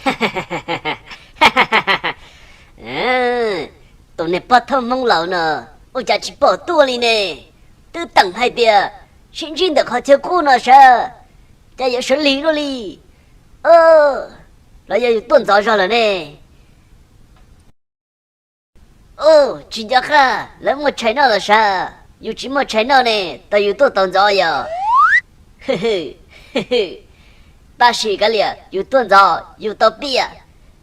哈哈哈哈哈哈哈！当你把头蒙老呢，我家去报多了呢，都等海边，深圳的靠条过那啥，这也是理了哩。哦，那也有炖早上了呢。哦，今天哈，那么柴闹了啥？有这么柴闹呢？都有多炖早呀？嘿嘿嘿嘿，把谁个了？有炖早，有到边，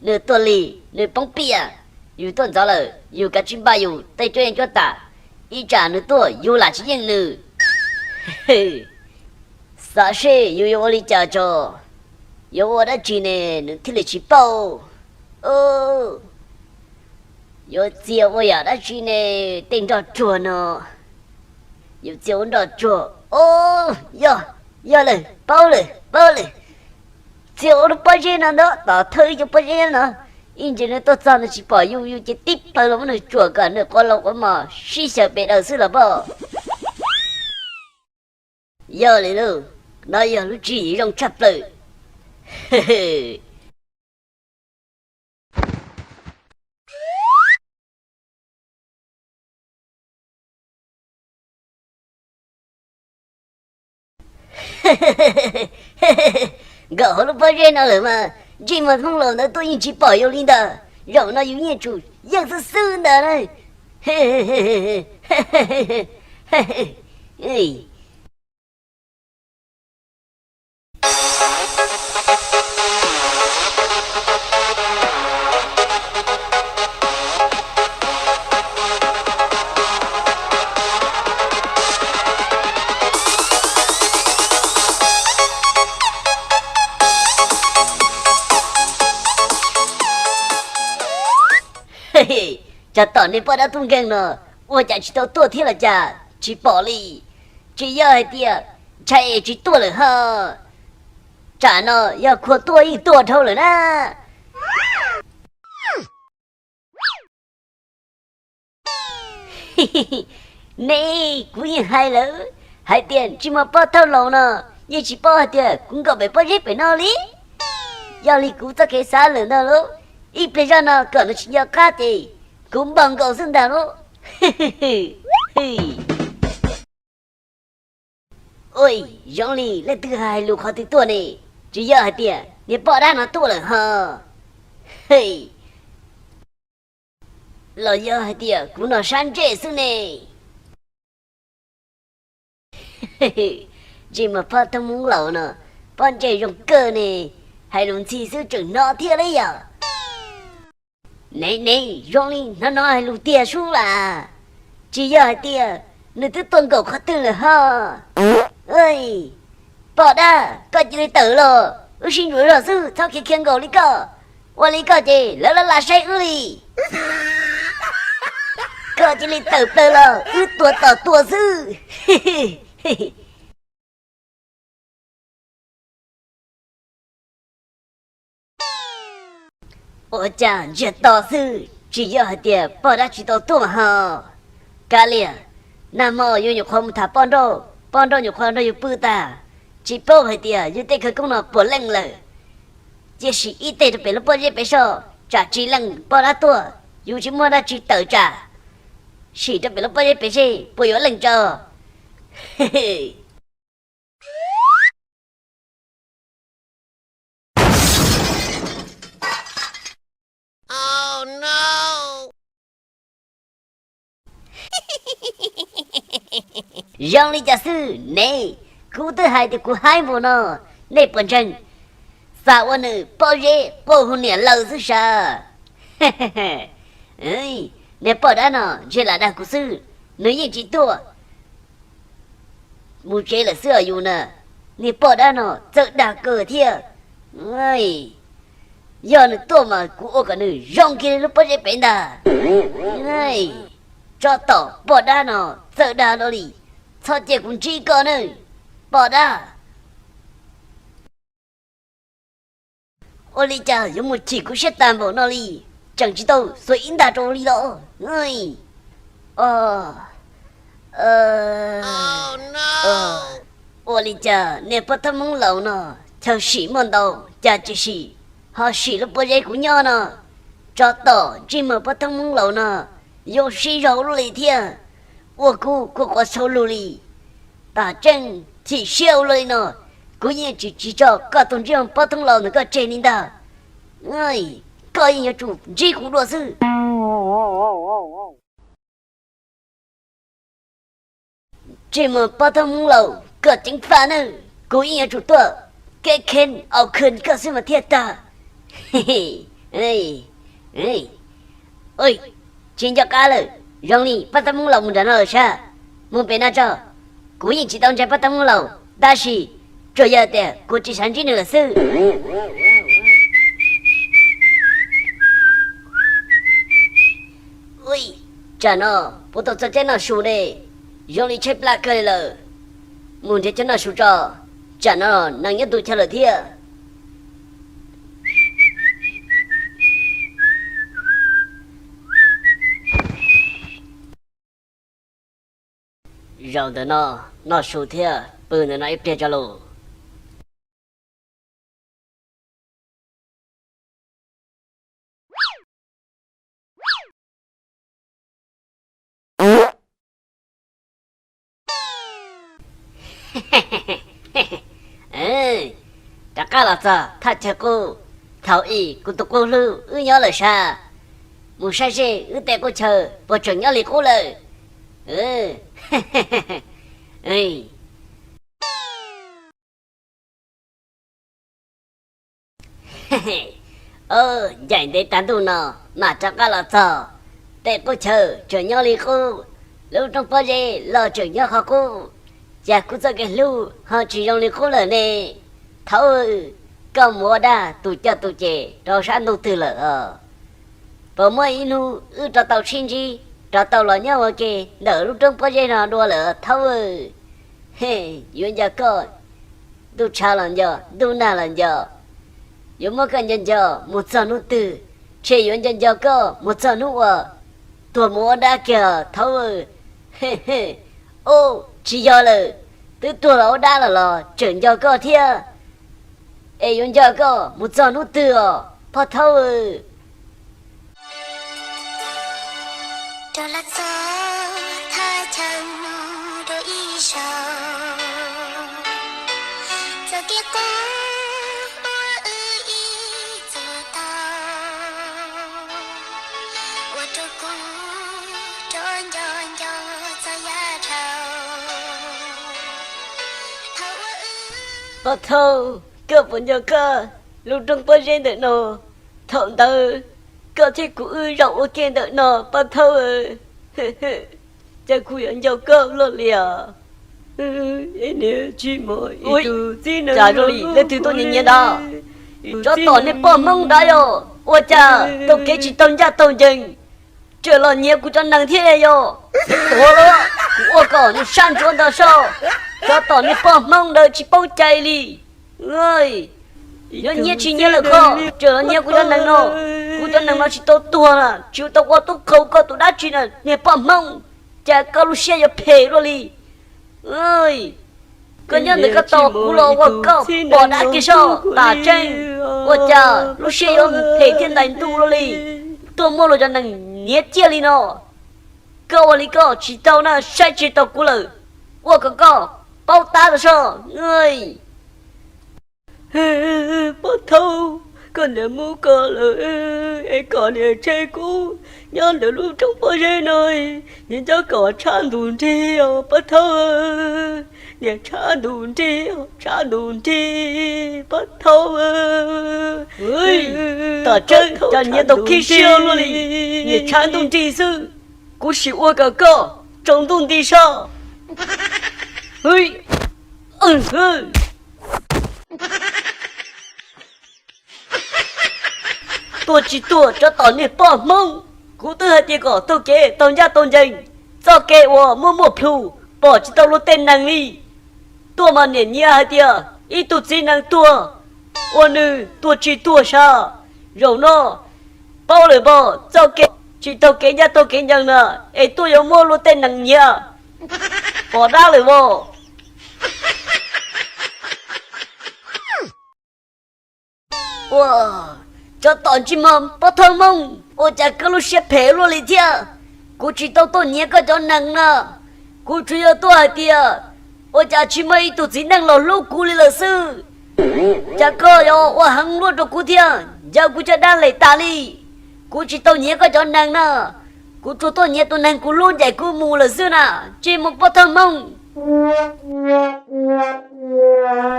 你多里，你帮边，有炖早了，有个金巴油，带这样就打，一盏你多有哪些人呢？嘿嘿，啥事又有我的家着？有我的钱呢，能替你去报哦。有借我呀的钱呢，等着做呢。有借我的做哦，要了，包了，包了。借我的包钱了呢，到头就不钱了。人家呢都长得去包，有这地包了，我能做个那过了我嘛，谁小别的事了吧？要了喽，那要了自己让吃了，嘿嘿。嘿嘿嘿嘿嘿嘿嘿，搞了不热闹了吗？这么从老的都一起保佑你的，让那有演出，要是收的了，嘿嘿嘿嘿嘿嘿嘿嘿嘿嘿，哎。嘿嘿，这当年把他动干了，我家去到多天了家去保利，只要一点，才也去多了哈，咱呢要可多一多头了呢。嘿嘿嘿，你故意害了，害点这么把头老呢，一起把点公告被把日本那里，要你估着给啥人的喽？一边上呢，可能是要卡的，公帮高声的喽，嘿嘿嘿嘿。喂，让你来得还路考的多呢，只要一点，你包单那多了哈，嘿。老要一点，古那山寨是呢，嘿嘿，这么怕他们老呢，把这种歌呢，还能接受整那天了呀？你，让你那还录电书啦？只要一点，你都当狗快点了哈。哎，报的，赶紧来等了，我先做老师，早去看狗那个，我那个的，拉晒屋里。赶紧来等等了，有多到多少？嘿嘿嘿嘿。我讲这到手，只要一点，把他去到多好。干了，那么有看不他帮到有看到有不的，只包一点，有得可功能不冷了。这是一代的别了不热别说，这只冷把他多，有什么他去斗着。谁的别了不热别说，不要冷着，嘿嘿。Oh no！ 让你家是你，古德海的古海姆呢？你本身啥我呢？包热包红脸老是啥？嘿嘿嘿，哎，你包单呢？这来的故事，你一直多，没这了是有呢？你包单呢？走大个天，哎。要你多么我可能让给你不是变的，哎，找到报答呢，走到那里，操结婚这个呢，报答。我的家有没几个血担保那里，想知道谁应大这里了，哎，哦，我的家你不他们老呢，叫什么道，家就是。họ xỉ lúc bữa giây của nhau nè cho tỏ chỉ mở bắt thông mông lầu nè yêu xí rau lì thia ô cô có sâu lì ta chân chỉ siêu lì nè cô nhiên chỉ cho cả tuần riêng bắt thông lầu nè có trên đi ta ơi coi như chủ chỉ cũng đua sư chỉ mở bắt thông mông lầu có chính phá nè cô nhiên chủ tọa cái khen ao khen có sự mà thiệt ta ê ôi chính cho cá rồi rong đi bắt tâm mông lầu một trận ở xa một bên nào cho cố nhiên chỉ tông trái bắt tâm mông lầu ta chỉ rồi giờ để cô chỉ sáng chỉ nửa sư ôi chả nó bố tôi cho chết nó sù đây rong đi chết black cười rồi muốn chết nó sù cho chả nó năng nhất tôi theo lời thiệt rồi từ nó sụt thiệt bự nó ít tiền cho luôn chắc là sao thật chứ cô thảo ý cô tụi cô lưu nhớ là sao một sai gì tệ cô chờ bộ trưởng nhớ liền cô lời dạy để tán tù nó mà chắc là sao tệ cô chờ trưởng nhớ liền cô lưu trong bao giờ lo trưởng nhớ họ cô dạ cô cho cái lưu họ chỉ dùng liền cô lời nè thảo ơi có mua đa tụ cho tụ trẻ rồi sáng tụ từ lỡ bữa mới inu cho tàu xin gì cho tàu là nhau ok đỡ lúc trong bao giờ nào đua lỡ thảo ơi yun giờ con tụ cha lần giờ tụ na lần giờ yun mới cần nhân giờ một giờ nút từ chỉ yun nhân giờ có một giờ nút tụ mua đa kìa thảo ơi ô chỉ giờ là tụ tụ là đa là lo chuyển giờ có thiệt ê yun giờ có một giờ nút từ phá thảo ơi cho lát gió tha chẳng đôi ý sao giờ kia có ôi ý giờ tao ôi cho cô cho nhon cho giá thao thao phá thảo cơ vẫn giờ cơ lúc trong bao giờ được nó thọn tơ có thể cụ rộng ở kia đợi nó bắt thâu chắc cụ ăn dầu cơm luôn lìa ôi chả rồi lên thứ tôi nhìn nhận đó cho tỏ nên bỏ mông đó rồi ôi chà tôi kể chỉ tông ra tông chừng chờ lo nhiều của cho năng thế này rồi ôi đó ôi cỏ nên sang chỗ đó sao cho tỏ nên bỏ mông đó chỉ bao chạy đi ơi nhớ nhớ chỉ nhớ là khó chờ nhớ của cho năng nó của cho năng nó chỉ tốt tua là chịu tao qua tốt khâu có tụi đã chỉ là nè bỏ mông chả có lúc xe giờ phê rồi đi ơi cứ nhớ được cái tàu cũ lò qua câu bỏ đã kia sao tả tranh ôi chà lúc xe giờ phê thiên đánh tu rồi đi tôi mua rồi cho năng nhớ chia đi nó câu đi câu chỉ tao na sai chỉ tao cũ lờ ôi có bao ta rồi sao ơi bắt thâu con để mua cờ lời ấy còn để chơi cũ nhớ để lúc trong bao giờ này nhìn cho cỏ chán đùn đi bắt thâu để chán đùn đi bắt thâu ơi tao chơi cho nhớ tao khi siêu luôn đi để chán đùn đi sư cú xỉu ôi cờ trong đùn đi sao ơi tôi chỉ tôi cho tao nè bỏ mông cú tư hai tiền cỏ tôi kể tao ra tao dành do kể của mua một phù bỏ chỉ tao luôn tên nàng đi tôi mà nè nhia hai tiền ít tụt gì nàng tua ôn nữ tôi chỉ tôi sao rồi nó bao lời bỏ do kể chỉ tao kể ra tôi kể rằng nè ấy tôi giống mua luôn tên nàng nhia bỏ ra lời bỏ wow 这当鸡们不透梦，我家各路些陪落里听，过去都多年个就能了，过去要多少点？我家去买一肚子能了路过里了是，这个哟我很落着过天，这过去单来打理，过去多年个就能了，过去多年都能过路在过木了是呢，这么不透梦。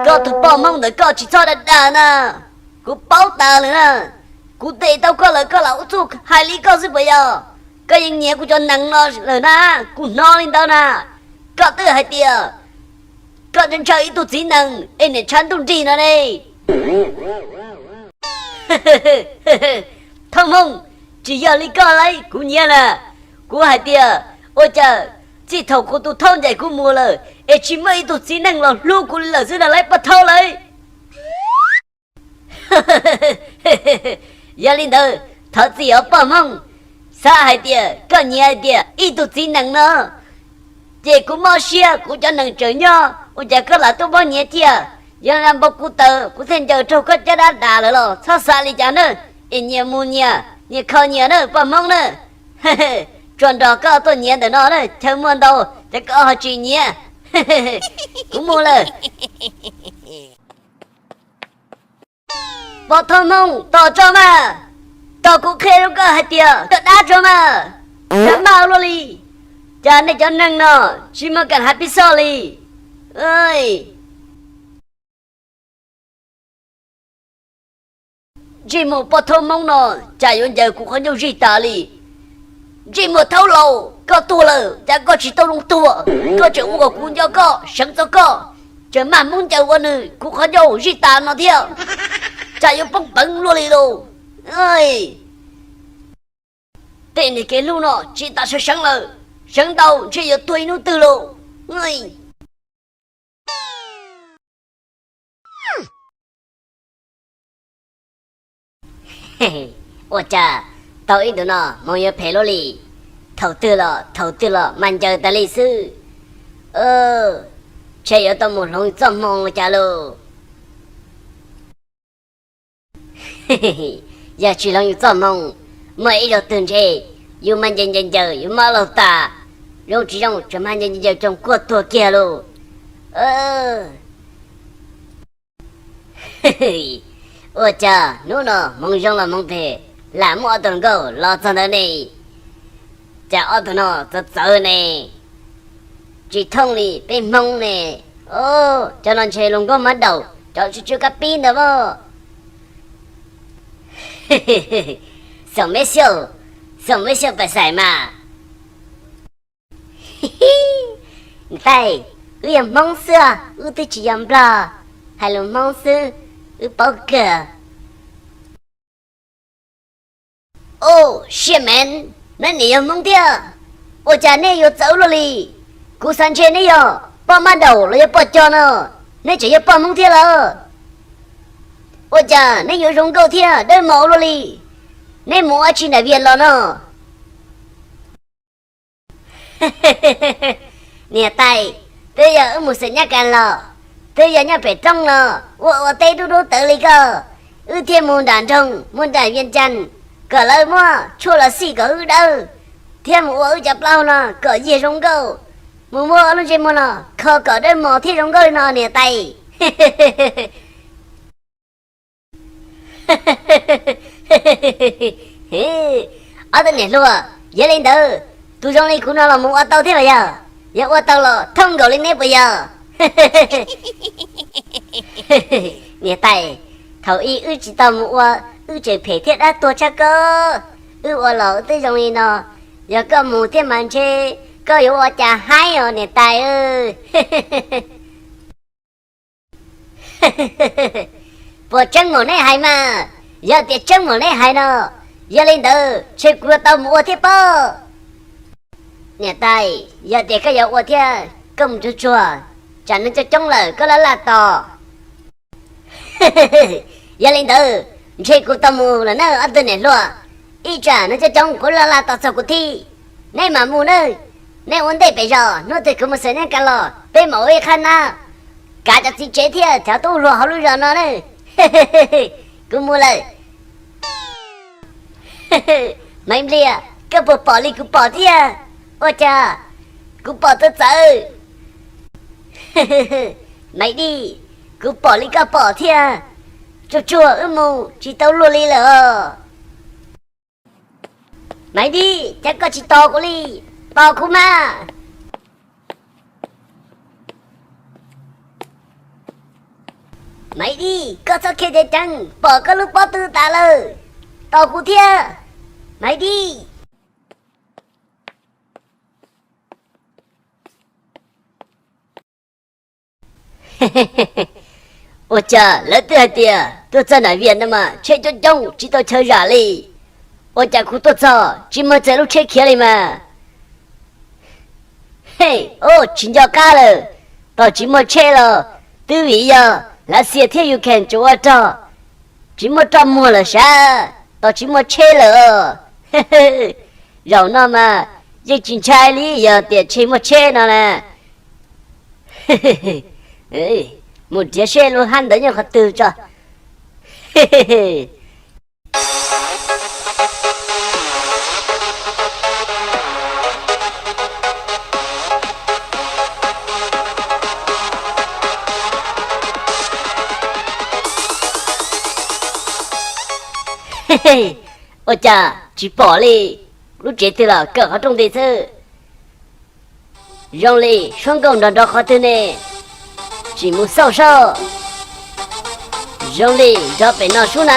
搞头帮忙的搞起操的大呢，我包大了呢，我得到过了个老祖海里搞是不要，个一年我就能了呢，我哪里到呢？搞得还掉，搞成超一肚子能，哎你传动机了嘞，通风，只要你搞来，我念了，我还掉，我家。这头我都躺在古墓了，而且每都只能了，路过了是来不逃来。杨领导，他只要帮忙，啥海点，干你海点，一都只能了。这个冒险，我就能这样，我这个老多帮你点，让人不顾得，我现在就个叫他打了咯，他啥里讲呢？一年5年，你靠你呢，帮忙呢，嘿嘿。赚到高多年的那呢，才摸到这个好几年，嘿嘿嘿，不摸了。把他们打着嘛，打过开了个还掉，打着嘛，干嘛了哩？家那叫能呢，起码干还比少哩，哎。这么把他们呢，家用在古很有热打哩。这么头路搞多了，再过去都弄多，搞着我公交搞，省着搞，这慢慢叫我呢，我看到日大那条，再又蹦蹦落来喽，哎，对你给路了，这大是省了，省到这又对路的喽，哎。嘿嘿，我家。到一度呢，没有陪落里，投对了，蛮久的历史。却有多么容易做梦家喽。嘿嘿嘿，要去容易做梦，每一个顿车，有慢点有马路大，用这种这慢点种过多给喽。嘿嘿，我家努呢梦中了梦陪。来莫等够老早的呢，在奥特呢就走呢，只痛里被蒙呢，叫人车龙哥蛮đầu，就是这个边的不，嘿嘿嘿，什么笑不晒嘛，嘿嘿，你睇，我有梦死啊，我得这样不啦，还有梦死，我报个。哦，谢门，那你要蒙掉，我家那有走了哩，过山车那有，帮忙đầu了要报交呢，那就要帮蒙掉了。我家那有用高铁，都毛了哩，那毛去那边了呢。嘿嘿嘿嘿嘿，你带，都要木生人干了，都要人被中了，我带都得了个，有天木蛋中，木蛋原真。个老么出了4个耳朵，天母我家不老呢，个叶中狗，母我那什么呢？靠个的毛天中狗那年代，嘿嘿嘿嘿嘿，嘿嘿嘿嘿嘿嘿嘿嘿，我的年路啊，也领导，都让你看到了母我到天了呀，也我到了通狗的那不要，嘿嘿嘿嘿嘿嘿，年代头一日知道母我。这陪贴啊多这个，我老的容易呢，有个母的满车，个有我家还有你带嘿嘿嘿嘿，嘿嘿嘿嘿嘿，我真我那还嘛，要得真我那还呢，要领导去过到母的包，你带要得个有我的，咁就做，咱们就中了，个拉倒，嘿嘿嘿，要领导。这个到木了呢，阿德呢咯，一转那就中国了到这个地，那嘛木呢，那问题别着，那得怎么生人干了，被某一看呐，嘎着自己这天条都落好热闹呢，嘿嘿嘿嘿，good 木了。嘿嘿，没了，这不保利给保的呀，我家给保得走。嘿嘿嘿，没的，给保利个保的，就做噩梦，知道落来了。没的，这个去倒过来，包苦嘛。没的，刚才开的灯，包个路包都打了，倒过天，没的。嘿嘿嘿嘿，我家老爹爹都在那边的嘛，车就中，知道车啥嘞？我家苦多早，只么在路车开了嘛？嘿，哦，请假干了，到只么车了，对位呀，那些天又看着我找，只么找没了啥？到只么车了，嘿嘿，热闹嘛，一进车里要得车么车了呢？嘿嘿嘿。哎，我这些路喊的人可多着，嘿嘿嘿。嘿嘿，我家去包里，我觉得了，各个种的是，用力双工找好的呢。举目扫手，用力找本拿书呢。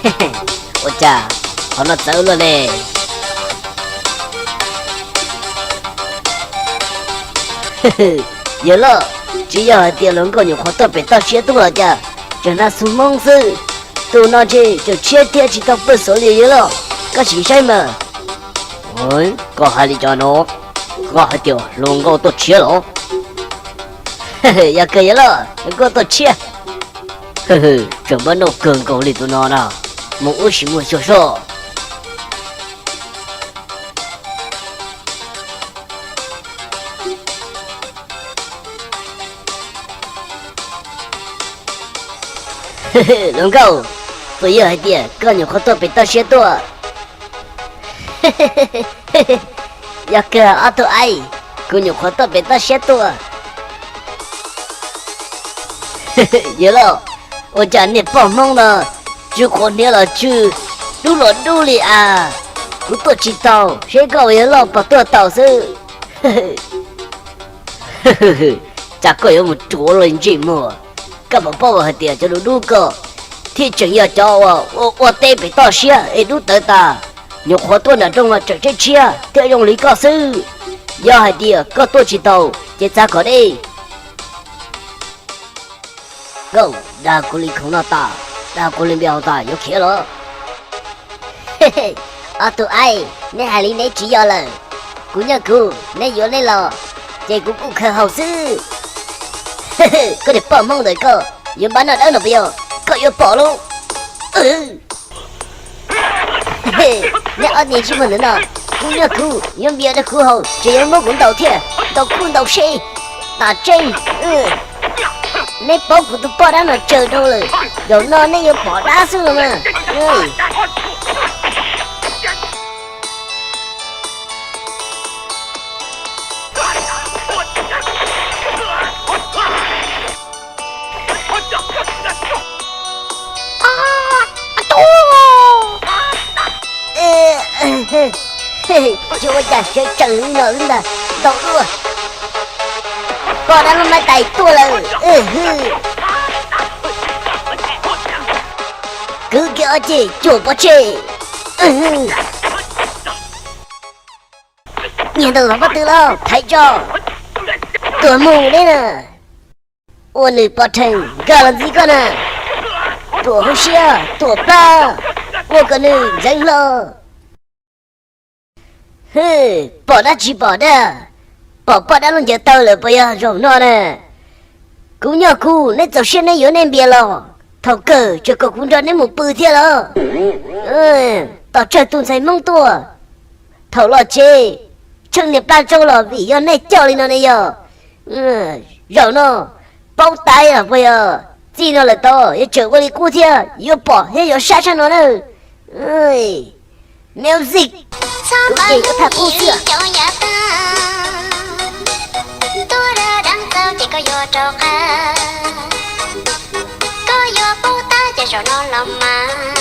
嘿嘿，我家好了走了嘞。嘿嘿，有了，只要电能够你活到北到学多了家，就那是梦事。到那去就切天去到不手里了，个是什么？哎，个还里家喏，个还掉龙高都切了，嘿嘿，也可以了，个都切，嘿嘿，怎么弄更高里头拿呢？我什么小说？嘿嘿，龙高。不要一点，个人活到比到些多。嘿嘿嘿嘿嘿嘿，要个阿多爱，个人活到比到些多。嘿嘿，有了，我叫你帮忙了，就过年了就努力啊！我都知道，谁搞也老不多到手。嘿嘿，嘿嘿嘿，咋个有么多人寂寞？干嘛帮我一点就努个？天真要找我得不到些，一路得到，你活多那种啊，直接吃，得用力高手，要还点个多知道，这咋个的？go， 那鼓励空了大，那鼓励苗大又开了，嘿嘿，阿杜爱，你还离你只要了，姑娘姑，你有来了，这姑姑可好事，嘿嘿，给你帮忙的个，有把那不要。可有跑路，嘿嘿，你二年什么人啊？姑娘哭，用别的哭后，只有我滚到天，到哭到谁？打针，你包谷都包到那褶住了，有那你有包大事了吗？嘿嘿，就我家学整人的道路，把他们逮多了，哥哥儿子做不去，你都他妈得了，太早，多猛的呢，我那不成，干了几个呢，多好些，多棒，我可能扔了。嘿，保他去保的，保他弄就到了，不要容纳了。姑娘姑，你走现在有那边了，头哥这个工作你没补贴了。到这东西弄多，头了去，成年半周了，为要那叫你那里哟，让呢，包大呀不要，自己来到也走过来过天，又跑还要杀上了呢，哎，music， 苍白给个他故事。有呀的，多了让走这个有着看，个有不大接受那浪漫。